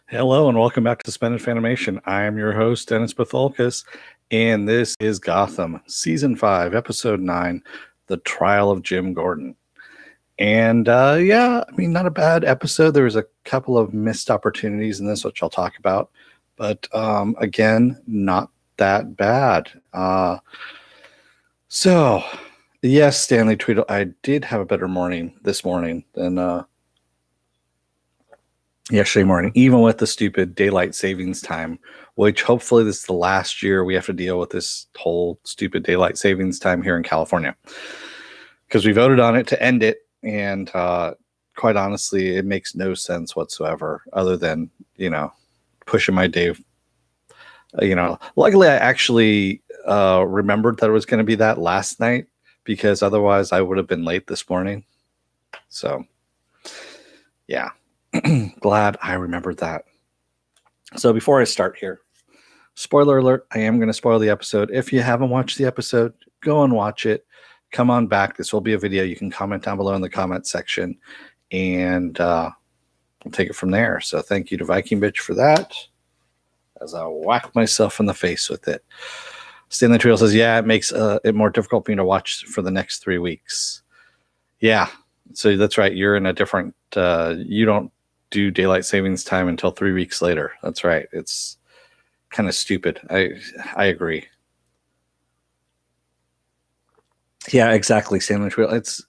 Hello and welcome back to Spanish Fanimation. I am your host, Dennis Patholkas, and this is Gotham, Season 5, Episode 9, The Trial of Jim Gordon. And not a bad episode. There was a couple of missed opportunities in this, which I'll talk about. But again, not that bad. Yes, Stanley tweeted, I did have a better morning this morning than yesterday morning, even with the stupid daylight savings time, which hopefully this is the last year we have to deal with this whole stupid daylight savings time here in California, because we voted on it to end it. And quite honestly, it makes no sense whatsoever other than, pushing my day. Luckily I actually remembered that it was going to be that last night, because otherwise I would have been late this morning. So yeah. Glad I remembered that. So before I start here, spoiler alert, I am going to spoil the episode. If you haven't watched the episode, go and watch it. Come on back. This will be a video. You can comment down below in the comment section, and we'll take it from there. So thank you to Viking Bitch for that, as I whack myself in the face with it. Stanley Trill says, yeah, it makes it more difficult for me to watch for the next 3 weeks. Yeah, so that's right. You're in a different, you don't do daylight savings time until 3 weeks later. That's right. It's kind of stupid. I agree. Yeah, exactly. Sandwich wheel. It's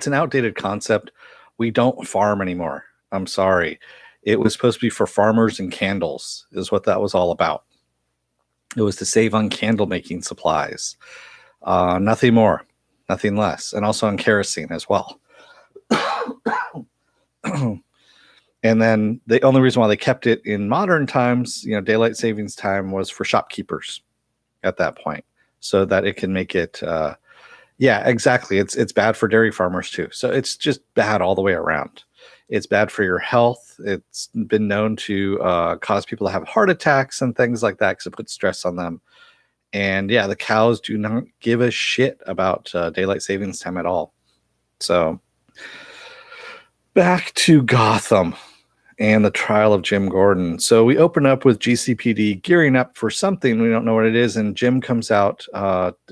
an outdated concept. We don't farm anymore. I'm sorry. It was supposed to be for farmers and candles, is what that was all about. It was to save on candle making supplies. Nothing more, nothing less, and also on kerosene as well. And then the only reason why they kept it in modern times, daylight savings time, was for shopkeepers at that point, so that it can make it. Yeah, exactly. It's bad for dairy farmers too. So it's just bad all the way around. It's bad for your health. It's been known to cause people to have heart attacks and things like that because it puts stress on them. And yeah, the cows do not give a shit about daylight savings time at all. So back to Gotham and the trial of Jim Gordon. So we open up with GCPD gearing up for something. We don't know what it is. And Jim comes out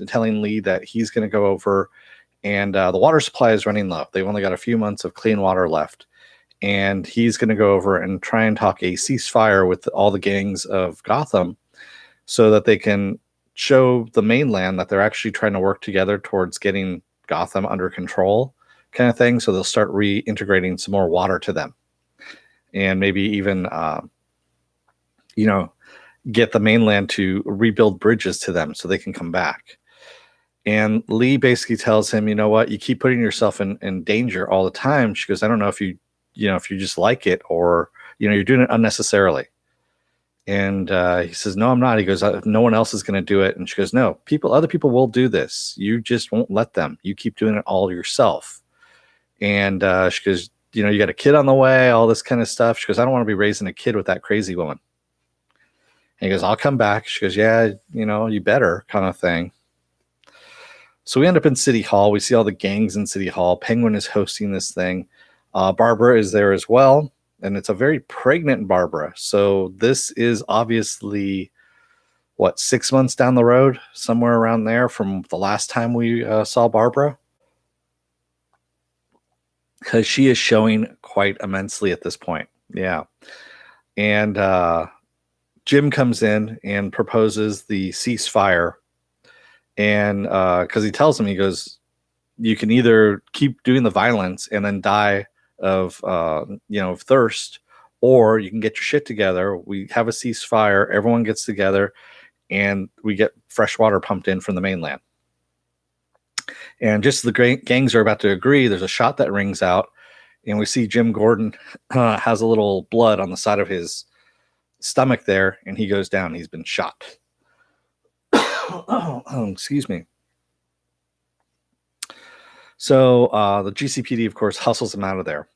telling Lee that he's going to go over, and the water supply is running low. They've only got a few months of clean water left. And he's going to go over and try and talk a ceasefire with all the gangs of Gotham, so that they can show the mainland that they're actually trying to work together towards getting Gotham under control, kind of thing. So they'll start reintegrating some more water to them. And maybe even, get the mainland to rebuild bridges to them so they can come back. And Lee basically tells him, you know what, you keep putting yourself in danger all the time. She goes, I don't know if you just like it, or, you're doing it unnecessarily. And he says, no, I'm not. He goes, no one else is going to do it. And she goes, no, other people will do this. You just won't let them. You keep doing it all yourself. And she goes, you got a kid on the way, all this kind of stuff. She goes, I don't want to be raising a kid with that crazy woman. And he goes, I'll come back. She goes, yeah, you better, kind of thing. So we end up in City Hall. We see all the gangs in City Hall. Penguin is hosting this thing. Barbara is there as well. And it's a very pregnant Barbara. So this is obviously, 6 months down the road, somewhere around there from the last time we saw Barbara. Because she is showing quite immensely at this point. Yeah. And Jim comes in and proposes the ceasefire. And because he tells him, he goes, you can either keep doing the violence and then die of thirst, or you can get your shit together. We have a ceasefire. Everyone gets together and we get fresh water pumped in from the mainland. And just as the gangs are about to agree, there's a shot that rings out, and we see Jim Gordon has a little blood on the side of his stomach there, and he goes down. He's been shot. Excuse me. So the GCPD, of course, hustles him out of there.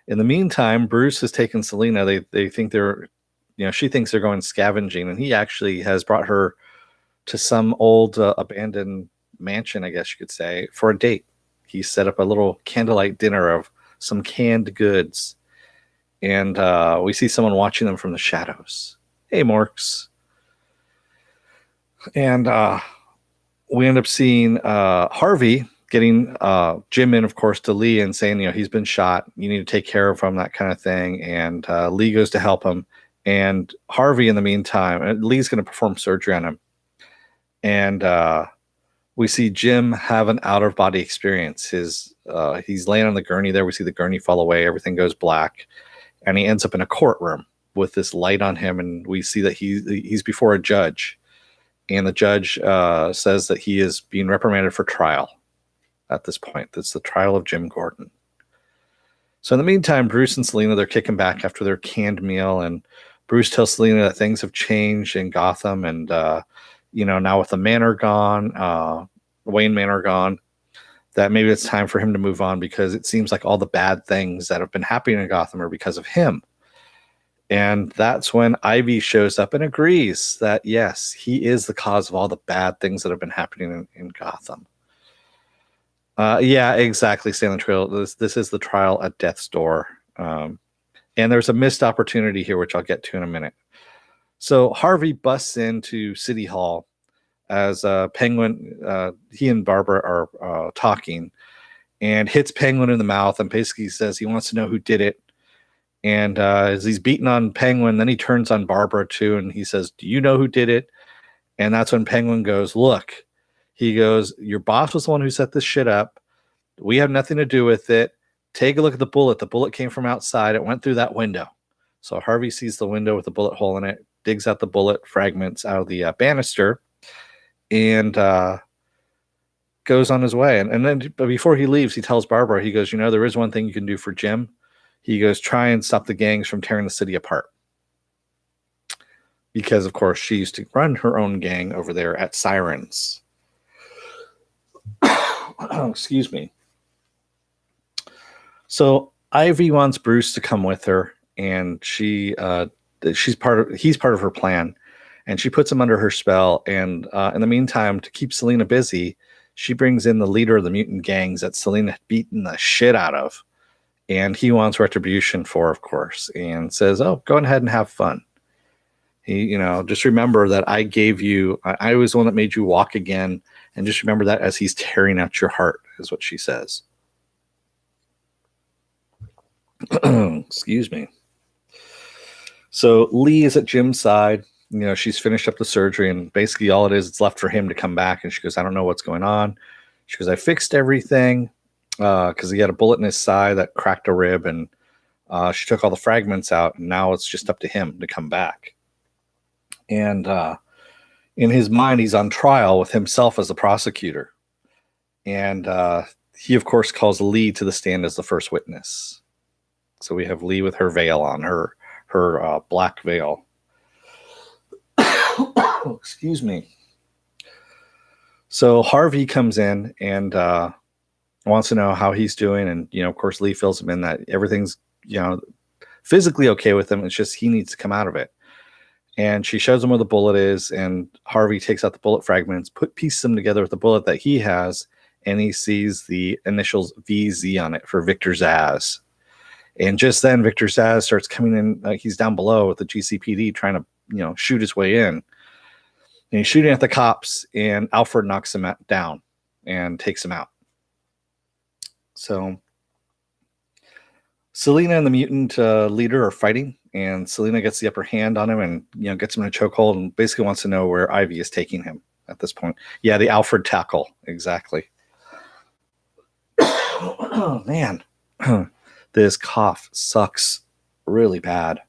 In the meantime, Bruce has taken Selena. They think she thinks they're going scavenging, and he actually has brought her to some old abandoned mansion, I guess you could say, for a date. He set up a little candlelight dinner of some canned goods. and we see someone watching them from the shadows. Hey, Morks. And we end up seeing Harvey getting Jim in, of course, to Lee and saying, he's been shot. You need to take care of him, that kind of thing. And Lee goes to help him. And Harvey, in the meantime, Lee's going to perform surgery on him. And we see Jim have an out-of-body experience. He's laying on the gurney there. We see the gurney fall away. Everything goes black. And he ends up in a courtroom with this light on him. And we see that he's before a judge. And the judge says that he is being reprimanded for trial at this point. That's the trial of Jim Gordon. So in the meantime, Bruce and Selina, they're kicking back after their canned meal. And Bruce tells Selina that things have changed in Gotham. And, now with the manor gone, Wayne Manor gone, that maybe it's time for him to move on because it seems like all the bad things that have been happening in Gotham are because of him. And that's when Ivy shows up and agrees that, yes, he is the cause of all the bad things that have been happening in Gotham. Yeah, exactly, Stanley Trail. This is the trial at death's door. And there's a missed opportunity here, which I'll get to in a minute. So Harvey busts into City Hall as Penguin, he and Barbara are talking, and hits Penguin in the mouth and basically says he wants to know who did it. And as he's beating on Penguin, then he turns on Barbara too, and he says, do you know who did it? And that's when Penguin goes, look, he goes, your boss was the one who set this shit up. We have nothing to do with it. Take a look at the bullet. The bullet came from outside. It went through that window. So Harvey sees the window with a bullet hole in it, digs out the bullet fragments out of the banister, and goes on his way. And then before he leaves, he tells Barbara, he goes, there is one thing you can do for Jim. He goes, try and stop the gangs from tearing the city apart. Because, of course, she used to run her own gang over there at Sirens. Excuse me. So Ivy wants Bruce to come with her, and he's part of her plan, and she puts him under her spell. And in the meantime, to keep Selina busy, she brings in the leader of the mutant gangs that Selina had beaten the shit out of. And he wants retribution for, of course, and says, oh, go ahead and have fun. He, just remember that I gave you, I was the one that made you walk again. And just remember that as he's tearing out your heart, is what she says. Excuse me. So Lee is at Jim's side. She's finished up the surgery, and basically all it is, it's left for him to come back. And she goes, I don't know what's going on. She goes, I fixed everything. Because he had a bullet in his side that cracked a rib, and she took all the fragments out, and now it's just up to him to come back. And in his mind, he's on trial with himself as the prosecutor. And he, of course, calls Lee to the stand as the first witness. So we have Lee with her veil on, her black veil. Excuse me. So Harvey comes in and wants to know how he's doing. And, of course, Lee fills him in that everything's, physically okay with him. It's just he needs to come out of it. And she shows him where the bullet is. And Harvey takes out the bullet fragments, pieces them together with the bullet that he has. And he sees the initials VZ on it for Victor Zsasz. And just then Victor Zsasz starts coming in. He's down below with the GCPD trying to, shoot his way in. And he's shooting at the cops. And Alfred knocks him down and takes him out. So Selina and the mutant leader are fighting, and Selina gets the upper hand on him and gets him in a chokehold and basically wants to know where Ivy is taking him at this point. Yeah, the Alfred tackle, exactly. Oh man, this cough sucks really bad.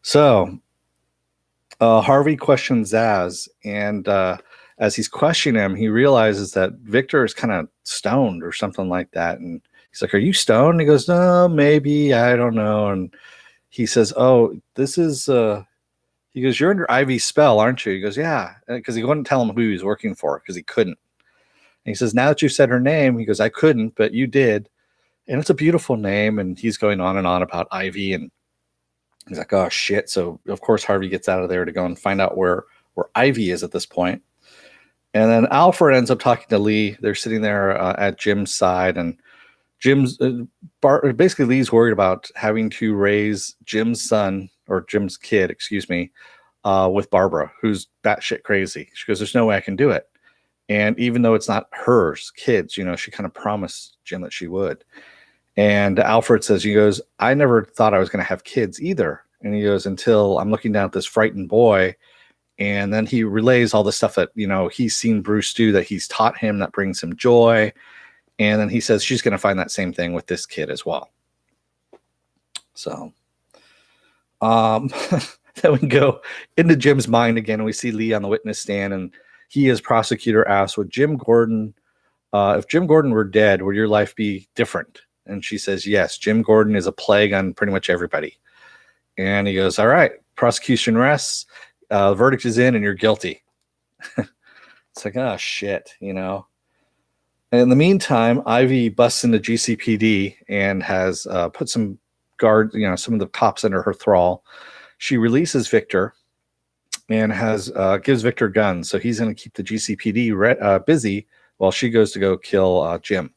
So Harvey questions Zsasz, and as he's questioning him, he realizes that Victor is kind of stoned or something like that. And he's like, are you stoned? And he goes, no, maybe, I don't know. And he says, oh, this is, he goes, you're under Ivy's spell, aren't you? He goes, yeah. Because he wouldn't tell him who he was working for because he couldn't. And he says, now that you said her name, he goes, I couldn't, but you did. And it's a beautiful name. And he's going on and on about Ivy. And he's like, oh, shit. So, of course, Harvey gets out of there to go and find out where Ivy is at this point. And then Alfred ends up talking to Lee. They're sitting there at Jim's side, and Basically Lee's worried about having to raise Jim's son, or Jim's kid, excuse me, with Barbara, who's batshit crazy. She goes, there's no way I can do it. And even though it's not hers kids, she kind of promised Jim that she would. And Alfred says, he goes, I never thought I was going to have kids either. And he goes, until I'm looking down at this frightened boy. And then he relays all the stuff that, he's seen Bruce do, that he's taught him, that brings him joy. And then he says she's going to find that same thing with this kid as well. So then we go into Jim's mind again, and we see Lee on the witness stand, and he, as prosecutor, asks, would Jim Gordon, if Jim Gordon were dead, would your life be different? And she says, yes, Jim Gordon is a plague on pretty much everybody. And he goes, all right, prosecution rests. The verdict is in, and you're guilty. It's like, oh, shit, And in the meantime, Ivy busts into GCPD and has put some guards, some of the cops under her thrall. She releases Victor and gives Victor guns. So he's going to keep the GCPD busy while she goes to go kill Jim.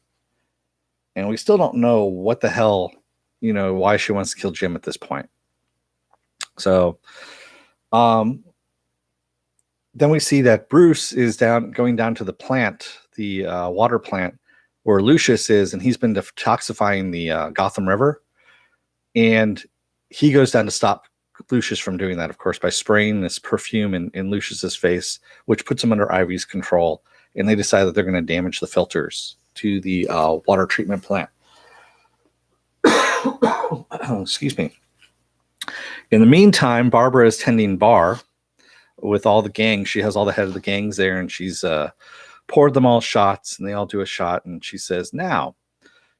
And we still don't know what the hell, why she wants to kill Jim at this point. So then we see that Bruce is going down to the plant, the water plant where Lucius is, and he's been detoxifying the Gotham River. And he goes down to stop Lucius from doing that, of course, by spraying this perfume in Lucius's face, which puts him under Ivy's control. And they decide that they're going to damage the filters to the water treatment plant. Excuse me. In the meantime, Barbara is tending bar with all the gangs. She has all the head of the gangs there, and she's poured them all shots, and they all do a shot. And she says, now,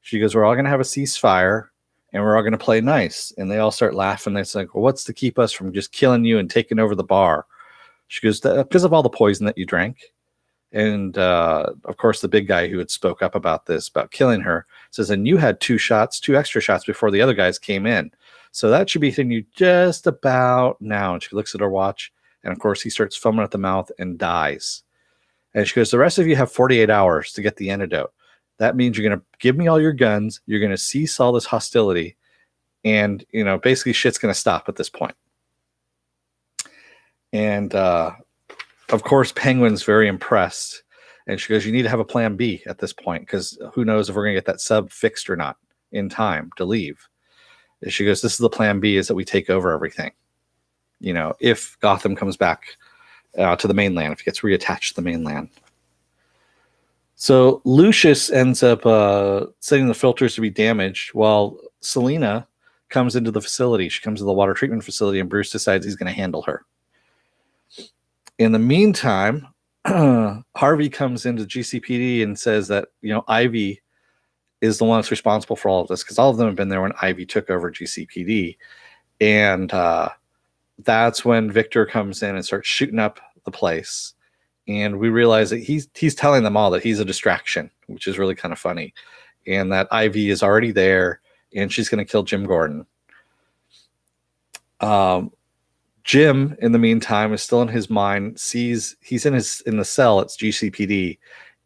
she goes, we're all going to have a ceasefire, and we're all going to play nice. And they all start laughing. They're like, well, what's to keep us from just killing you and taking over the bar? She goes, because of all the poison that you drank. And of course, the big guy who had spoke up about this, about killing her, says, and you had two extra shots before the other guys came in. So that should be hitting you just about now. And she looks at her watch. And of course, he starts foaming at the mouth and dies. And she goes, the rest of you have 48 hours to get the antidote. That means you're going to give me all your guns. You're going to cease all this hostility. And, basically shit's going to stop at this point. And, of course, Penguin's very impressed. And she goes, you need to have a plan B at this point, because who knows if we're going to get that sub fixed or not in time to leave. And she goes, this is the plan B, is that we take over everything. If Gotham comes back to the mainland, if it gets reattached to the mainland. So Lucius ends up setting the filters to be damaged while Selena comes into the facility. She comes to the water treatment facility, and Bruce decides he's going to handle her. In the meantime, Harvey comes into GCPD and says that, Ivy is the one that's responsible for all of this, because all of them have been there when Ivy took over GCPD. And that's when Victor comes in and starts shooting up the place. And we realize that he's telling them all that he's a distraction, which is really kind of funny. And that Ivy is already there, and she's going to kill Jim Gordon. Jim, in the meantime, is still in his mind, sees he's in the cell at GCPD,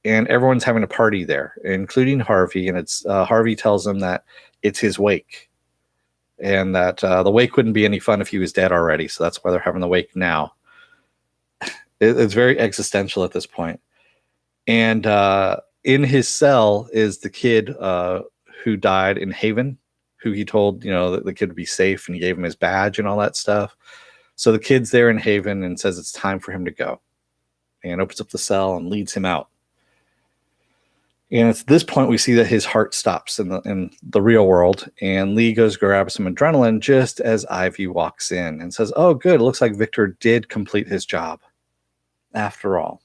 and everyone's having a party there, including Harvey. And it's Harvey tells him that it's his wake, and that the wake wouldn't be any fun if he was dead already. So that's why they're having the wake now. It's very existential at this point. And in his cell is the kid who died in Haven, who he told, that the kid would be safe, and he gave him his badge and all that stuff. So the kid's there in Haven and says it's time for him to go, and opens up the cell and leads him out. And at this point, we see that his heart stops in the real world, and Lee goes grab some adrenaline just as Ivy walks in and says, oh, good, it looks like Victor did complete his job after all.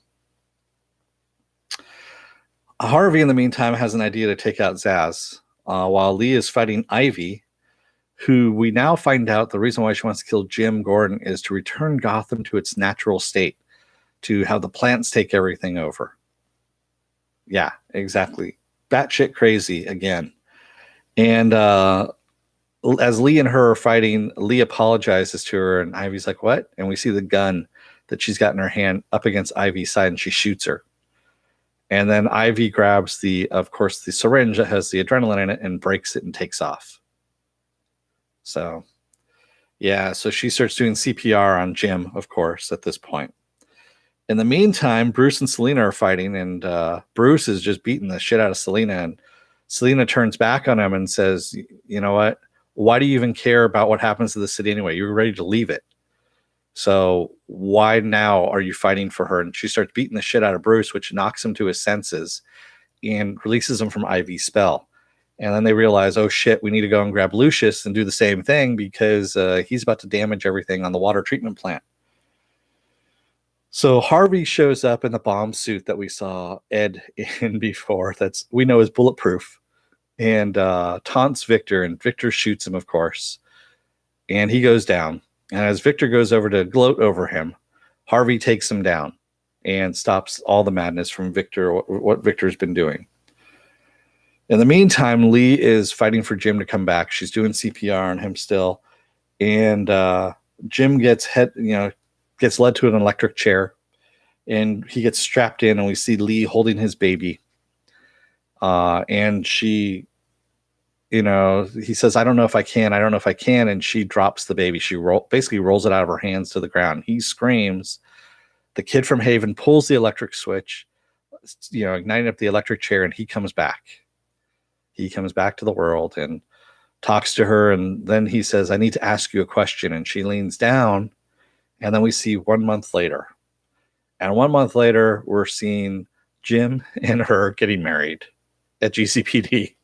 Harvey, in the meantime, has an idea to take out Zaz, while Lee is fighting Ivy, who we now find out the reason why she wants to kill Jim Gordon is to return Gotham to its natural state, to have the plants take everything over. Yeah, exactly. Batshit crazy again. And as Lee and her are fighting, Lee apologizes to her, and Ivy's like, what? And we see the gun that she's got in her hand up against Ivy's side, and she shoots her. And then Ivy grabs of course, the syringe that has the adrenaline in it and breaks it and takes off. So, yeah, so she starts doing CPR on Jim, of course, at this point. In the meantime, Bruce and Selena are fighting, and Bruce is just beating the shit out of Selena. And Selena turns back on him and says, you know what? Why do you even care about what happens to the city anyway? You were ready to leave it. So why now are you fighting for her? And she starts beating the shit out of Bruce, which knocks him to his senses and releases him from Ivy's spell. And then they realize, oh shit, we need to go and grab Lucius and do the same thing because he's about to damage everything on the water treatment plant. So Harvey shows up in the bomb suit that we saw Ed in before. We know is bulletproof, and taunts Victor, and Victor shoots him, of course, and he goes down. And as Victor goes over to gloat over him, Harvey takes him down and stops all the madness from Victor, what Victor's been doing. In the meantime, Lee is fighting for Jim to come back. She's doing CPR on him still, and Jim gets led to an electric chair, and he gets strapped in, and we see Lee holding his baby. And she, he says, I don't know if I can. And she drops the baby. She basically rolls it out of her hands to the ground. He screams. The kid from Haven pulls the electric switch, igniting up the electric chair, and he comes back. He comes back to the world and talks to her. And then he says, I need to ask you a question. And she leans down. And then we see 1 month later. And 1 month later, we're seeing Jim and her getting married at GCPD.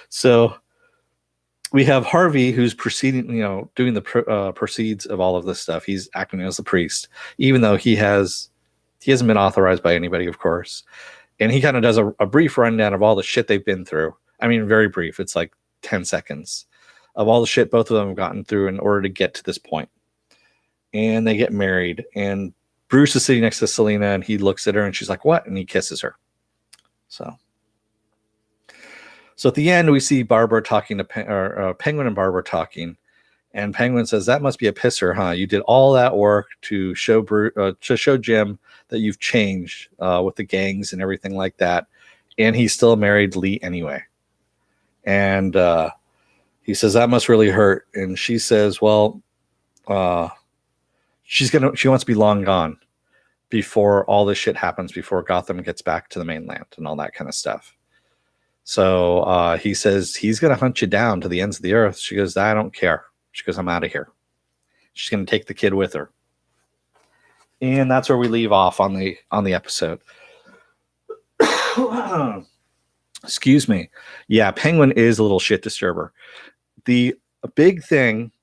So we have Harvey, who's proceeding, doing the proceeds of all of this stuff. He's acting as the priest, even though he hasn't been authorized by anybody, of course. And he kind of does a brief rundown of all the shit they've been through. I mean, very brief. It's like 10 seconds of all the shit both of them have gotten through in order to get to this point. And they get married. And Bruce is sitting next to Selena, and he looks at her, and she's like, what? And he kisses her. So at the end, we see Barbara talking to Penguin and Barbara talking. And Penguin says, that must be a pisser, huh? You did all that work to show Jim that you've changed with the gangs and everything like that. And he still married Lee anyway. And he says, that must really hurt. And she says, well, she wants to be long gone before all this shit happens, before Gotham gets back to the mainland and all that kind of stuff. So he says, he's going to hunt you down to the ends of the earth. She goes, I don't care. She goes, I'm out of here. She's going to take the kid with her. And that's where we leave off on the episode. Excuse me. Yeah, Penguin is a little shit disturber. The big thing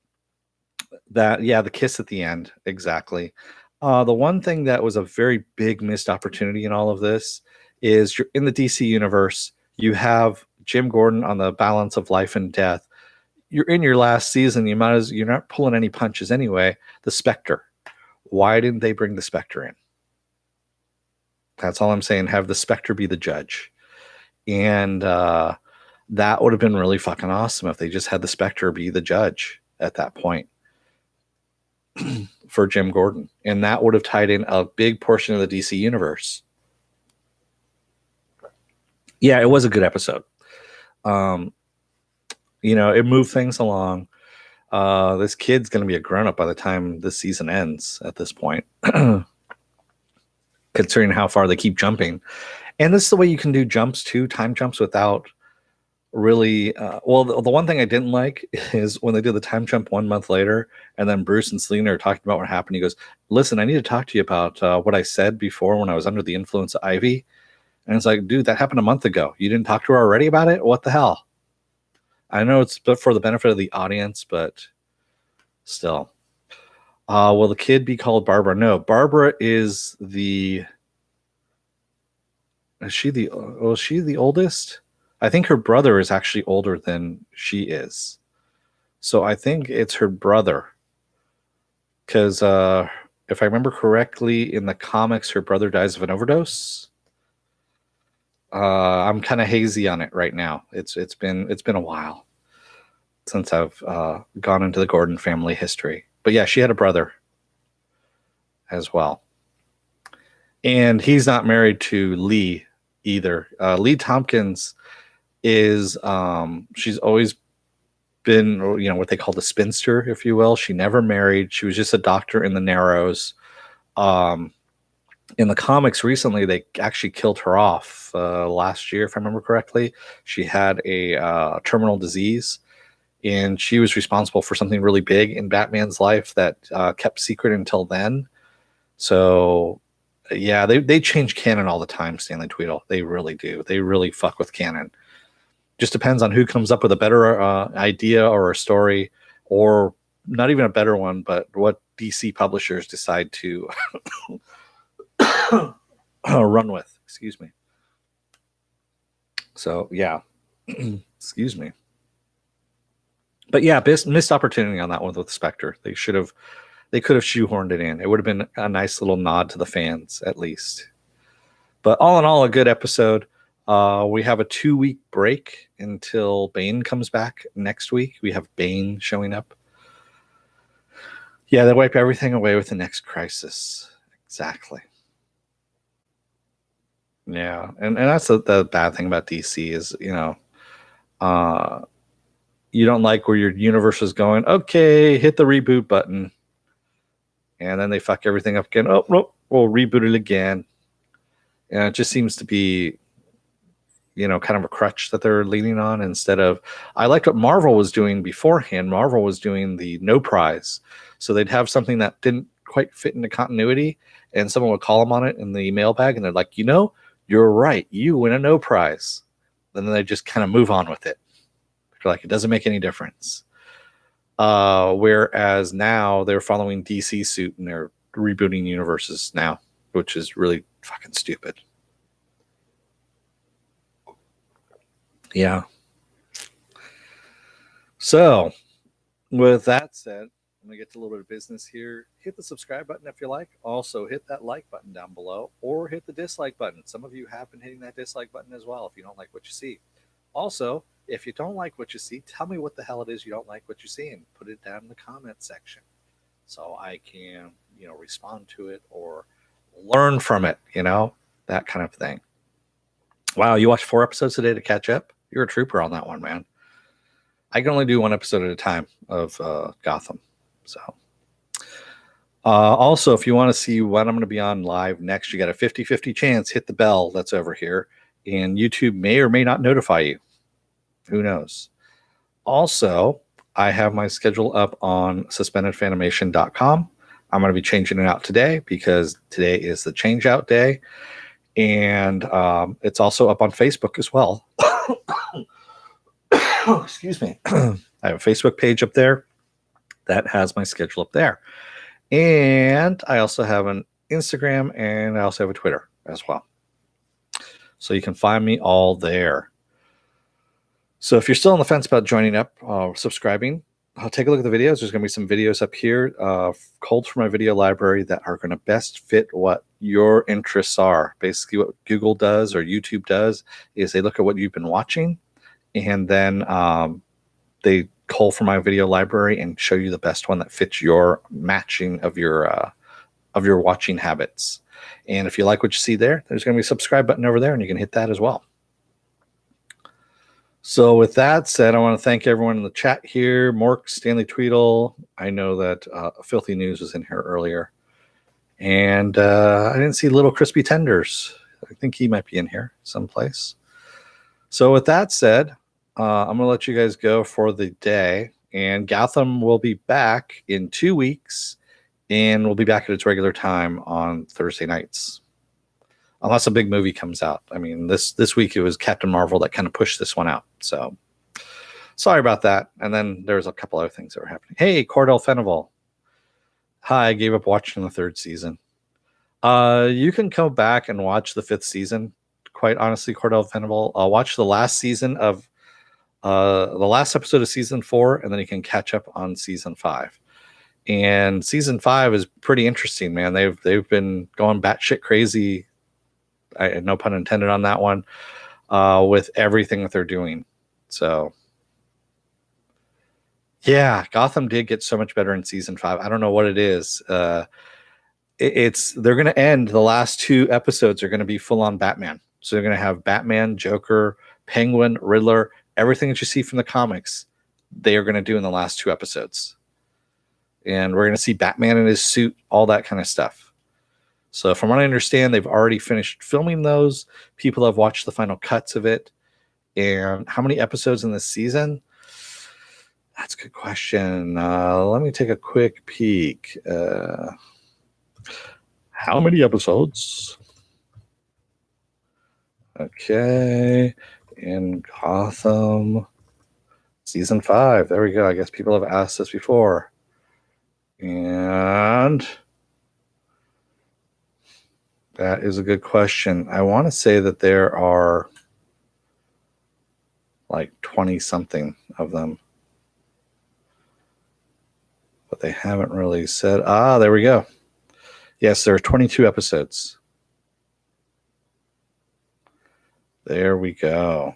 the kiss at the end, exactly. The one thing that was a very big missed opportunity in all of this is you're in the DC universe. You have Jim Gordon on the balance of life and death. You're in your last season. You're not pulling any punches anyway. The Spectre. Why didn't they bring the Spectre in? That's all I'm saying. Have the Spectre be the judge. And that would have been really fucking awesome if they just had the Spectre be the judge at that point for Jim Gordon. And that would have tied in a big portion of the DC universe. Yeah, it was a good episode. It moved things along. This kid's going to be a grown-up by the time this season ends at this point, considering how far they keep jumping. And this is the way you can do jumps too, time jumps, without really... the one thing I didn't like is when they do the time jump 1 month later, and then Bruce and Selena are talking about what happened. He goes, listen, I need to talk to you about what I said before when I was under the influence of Ivy. And it's like, dude, that happened a month ago. You didn't talk to her already about it? What the hell? I know it's for the benefit of the audience, but still. Will the kid be called Barbara? No, Barbara is the... Is she the oldest? I think her brother is actually older than she is. So I think it's her brother. Because if I remember correctly, in the comics, her brother dies of an overdose. I'm kind of hazy on it right now. It's been a while since I've gone into the Gordon family history. But yeah, she had a brother as well. And he's not married to Lee either. Lee Tompkins is she's always been, what they call the spinster, if you will. She never married. She was just a doctor in the Narrows. In the comics recently, they actually killed her off last year, if I remember correctly. She had a terminal disease, and she was responsible for something really big in Batman's life that kept secret until then. So, yeah, they change canon all the time, Stanley Tweedle. They really do. They really fuck with canon. Just depends on who comes up with a better idea or a story, or not even a better one, but what DC publishers decide to run with. Excuse me. So, yeah. Excuse me. But yeah, missed opportunity on that one with Spectre. They could have shoehorned it in. It would have been a nice little nod to the fans, at least. But all in all, a good episode. We have a 2-week break until Bane comes back next week. We have Bane showing up. Yeah, they wipe everything away with the next crisis. Exactly. Yeah, and that's the bad thing about DC is, you don't like where your universe is going. Okay, hit the reboot button. And then they fuck everything up again. Oh, no, we'll reboot it again. And it just seems to be, kind of a crutch that they're leaning on instead of, I liked what Marvel was doing beforehand. Marvel was doing the no prize. So they'd have something that didn't quite fit into continuity, and someone would call them on it in the mailbag, and they're like, you're right. You win a no prize. Then they just kind of move on with it. They're like, it doesn't make any difference. Whereas now they're following DC suit and they're rebooting universes now, which is really fucking stupid. Yeah. So, with that said, I'm going to get to a little bit of business here. Hit the subscribe button if you like. Also, hit that like button down below, or hit the dislike button. Some of you have been hitting that dislike button as well if you don't like what you see. Also, if you don't like what you see, tell me what the hell it is you don't like what you see, and put it down in the comment section so I can, respond to it or learn from it, that kind of thing. Wow, you watched 4 episodes today to catch up? You're a trooper on that one, man. I can only do 1 episode at a time of Gotham. So, also, if you want to see when I'm going to be on live next, you got a 50-50 chance. Hit the bell that's over here, and YouTube may or may not notify you. Who knows? Also, I have my schedule up on suspendedfanimation.com. I'm going to be changing it out today because today is the change out day. And it's also up on Facebook as well. Excuse me. I have a Facebook page up there that has my schedule up there. And I also have an Instagram, and I also have a Twitter as well. So you can find me all there. So if you're still on the fence about joining up, subscribing, take a look at the videos. There's going to be some videos up here, culled from my video library, that are going to best fit what your interests are. Basically, what Google does or YouTube does is they look at what you've been watching, and then they cull from my video library and show you the best one that fits your matching of your watching habits. And if you like what you see there, there's going to be a subscribe button over there, and you can hit that as well. So with that said, I want to thank everyone in the chat here. Mork, Stanley Tweedle. I know that Filthy News was in here earlier. And I didn't see Little Crispy Tenders. I think he might be in here someplace. So with that said, I'm going to let you guys go for the day. And Gotham will be back in 2 weeks. And we'll be back at its regular time on Thursday nights. Unless a big movie comes out. I mean, this week it was Captain Marvel that kind of pushed this one out. So, sorry about that. And then there's a couple other things that were happening. Hey, Cordell Fenival. Hi, I gave up watching the 3rd season. You can come back and watch the 5th season. Quite honestly, Cordell Fenival. Watch the last season of the last episode of season 4, and then you can catch up on season 5. And season 5 is pretty interesting, man. They've been going batshit crazy. No pun intended on that one, with everything that they're doing. So, yeah, Gotham did get so much better in season 5. I don't know what it is. they're going to end, the last 2 episodes are going to be full on Batman. So they're going to have Batman, Joker, Penguin, Riddler, everything that you see from the comics, they are going to do in the last 2 episodes. And we're going to see Batman in his suit, all that kind of stuff. So from what I understand, they've already finished filming those. People have watched the final cuts of it. And how many episodes in this season? That's a good question. Let me take a quick peek. How many episodes? Okay. In Gotham, season 5. There we go. I guess people have asked this before. And that is a good question. I want to say that there are like 20 something of them, but they haven't really said. There we go. Yes, there are 22 episodes. There we go.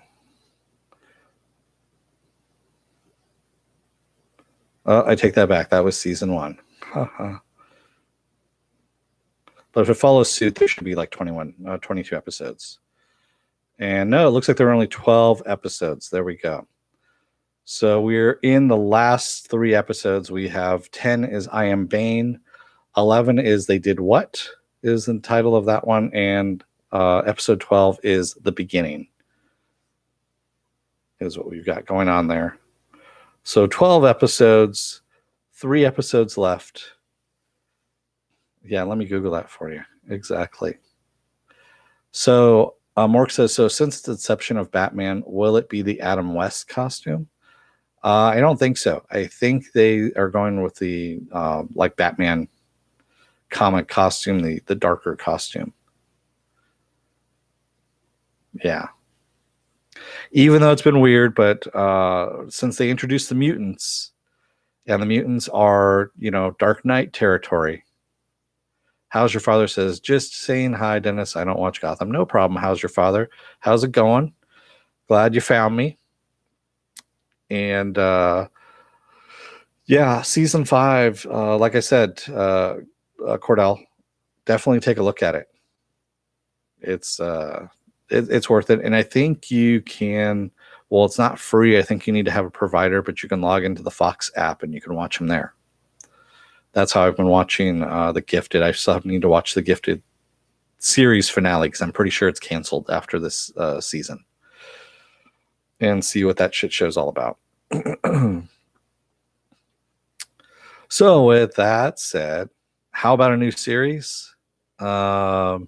I take that back. That was season 1. But if it follows suit, there should be like 22 episodes. And no, it looks like there are only 12 episodes. There we go. So we're in the last 3 episodes. We have 10 is I Am Bane. 11 is They Did What is the title of that one. And episode 12 is The Beginning. Is what we've got going on there. So 12 episodes, 3 episodes left. Yeah, let me Google that for you. Exactly. So Mork says, so since the inception of Batman, will it be the Adam West costume? I don't think so. I think they are going with the like Batman comic costume, the darker costume. Yeah. Even though it's been weird, but since they introduced the mutants, and the mutants are, Dark Knight territory. How's your father? Says, just saying hi, Dennis. I don't watch Gotham. No problem. How's your father? How's it going? Glad you found me. And yeah, season 5, like I said, Cordell, definitely take a look at it. It's worth it. And I think you can, well, it's not free. I think you need to have a provider, but you can log into the Fox app and you can watch them there. That's how I've been watching The Gifted. I still need to watch The Gifted series finale because I'm pretty sure it's canceled after this season, and see what that shit show's all about. So with that said, how about a new series? You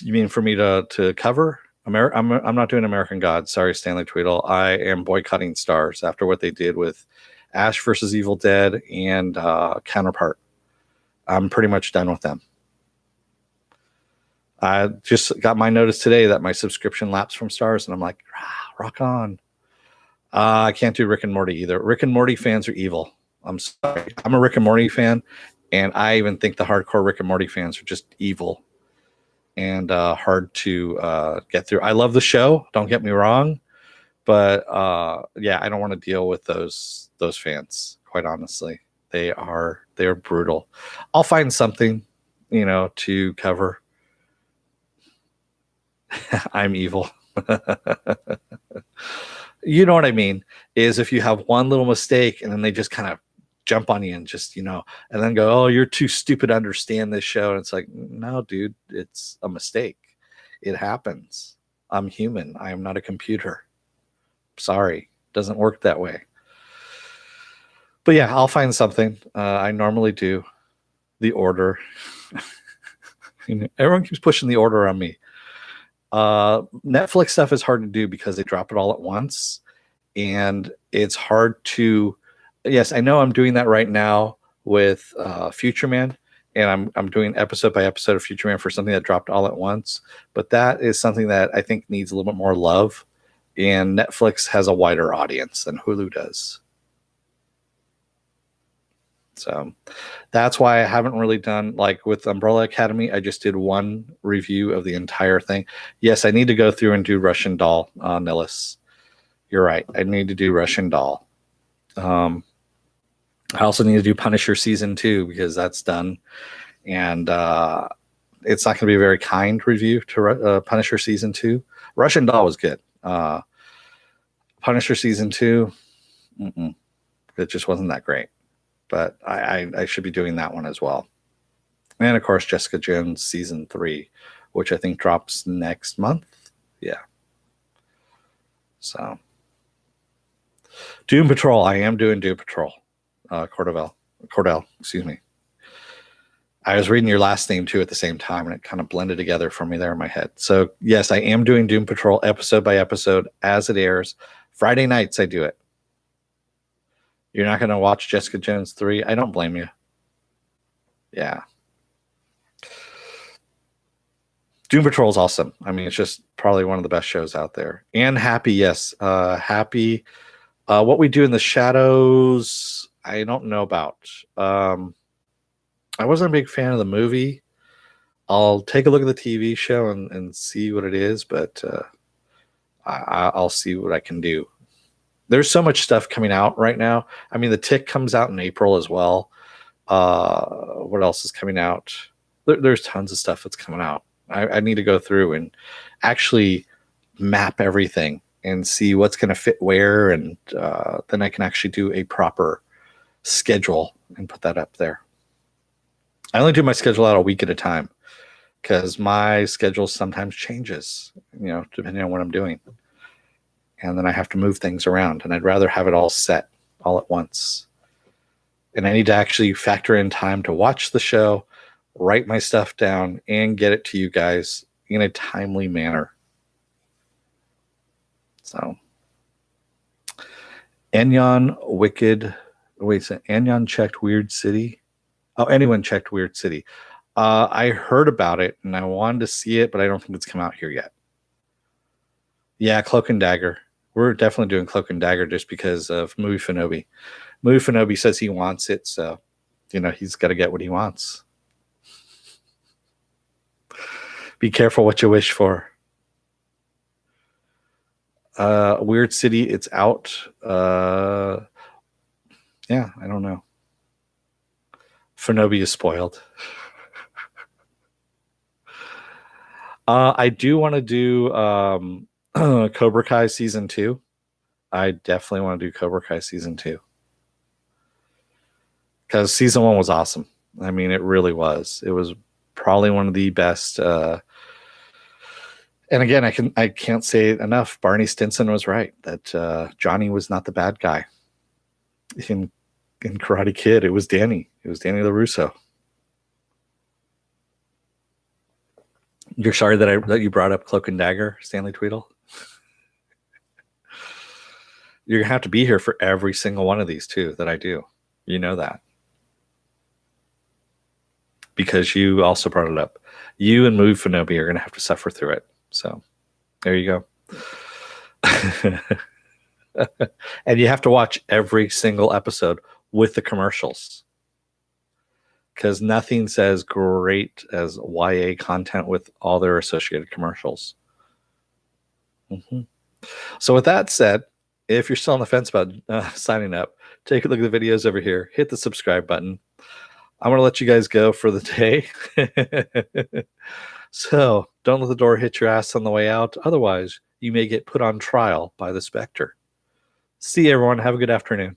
mean for me to cover? I'm not doing American Gods. Sorry, Stanley Tweedle. I am boycotting Stars after what they did with Ash versus Evil Dead and Counterpart. I'm pretty much done with them. I just got my notice today that my subscription lapsed from Stars, and I'm like, rock on. I can't do Rick and Morty either. Rick and Morty fans are evil. I'm sorry. I'm a Rick and Morty fan, and I even think the hardcore Rick and Morty fans are just evil and hard to get through. I love the show. Don't get me wrong. But yeah, I don't want to deal with those fans, quite honestly. They are brutal. I'll find something, to cover. I'm evil. You know what I mean? Is if you have one little mistake and then they just kind of jump on you and just, and then go, oh, you're too stupid to understand this show. And it's like, no, dude, it's a mistake. It happens. I'm human. I am not a computer. Sorry, doesn't work that way. But yeah, I'll find something. I normally do. The Order. Everyone keeps pushing The Order on me. Netflix stuff is hard to do because they drop it all at once, and it's hard to. Yes, I know I'm doing that right now with Future Man, and I'm doing episode by episode of Future Man for something that dropped all at once. But that is something that I think needs a little bit more love. And Netflix has a wider audience than Hulu does. So that's why I haven't really done, like with Umbrella Academy, I just did one review of the entire thing. Yes, I need to go through and do Russian Doll, Nillis. You're right. I need to do Russian Doll. I also need to do Punisher season 2 because that's done. and it's not going to be a very kind review to Punisher season 2. Russian Doll was good. Punisher season 2, it just wasn't that great. But I should be doing that one as well. And of course, Jessica Jones season 3, which I think drops next month. Yeah. So, Doom Patrol. I am doing Doom Patrol. Cordell, excuse me. I was reading your last name too at the same time, and it kind of blended together for me there in my head. So yes, I am doing Doom Patrol episode by episode as it airs. Friday nights I do it. You're not going to watch Jessica Jones 3? I don't blame you. Yeah. Doom Patrol is awesome. I mean, it's just probably one of the best shows out there. And Happy, yes. Happy. What We Do in the Shadows, I don't know about. I wasn't a big fan of the movie. I'll take a look at the TV show and see what it is, but I'll see what I can do. There's so much stuff coming out right now. I mean, The Tick comes out in April as well. What else is coming out? There's tons of stuff that's coming out. I need to go through and actually map everything and see what's going to fit where, and then I can actually do a proper schedule and put that up there. I only do my schedule out a week at a time because my schedule sometimes changes, depending on what I'm doing. And then I have to move things around, and I'd rather have it all set all at once. And I need to actually factor in time to watch the show, write my stuff down, and get it to you guys in a timely manner. So, Anyon checked Weird City. Oh, anyone checked Weird City. I heard about it, and I wanted to see it, but I don't think it's come out here yet. Yeah, Cloak and Dagger. We're definitely doing Cloak and Dagger just because of Movie Finobi. Movie Finobi says he wants it, so, he's got to get what he wants. Be careful what you wish for. Weird City, it's out. Yeah, I don't know. Finobi is spoiled. I do want to do Cobra Kai season 2. I definitely want to do Cobra Kai season 2 because season 1 was awesome. I mean, it really was. It was probably one of the best. And again, I can't say it enough. Barney Stinson was right that Johnny was not the bad guy. In Karate Kid, it was Danny. It was Danny LaRusso. You're sorry that you brought up Cloak and Dagger, Stanley Tweedle? You're going to have to be here for every single one of these, too, that I do. You know that. Because you also brought it up. You and Movie Finobi are going to have to suffer through it. So, there you go. And you have to watch every single episode with the commercials. Because nothing says great as YA content with all their associated commercials. So with that said, if you're still on the fence about signing up, take a look at the videos over here. Hit the subscribe button. I'm going to let you guys go for the day. So don't let the door hit your ass on the way out. Otherwise, you may get put on trial by the Spectre. See you, everyone. Have a good afternoon.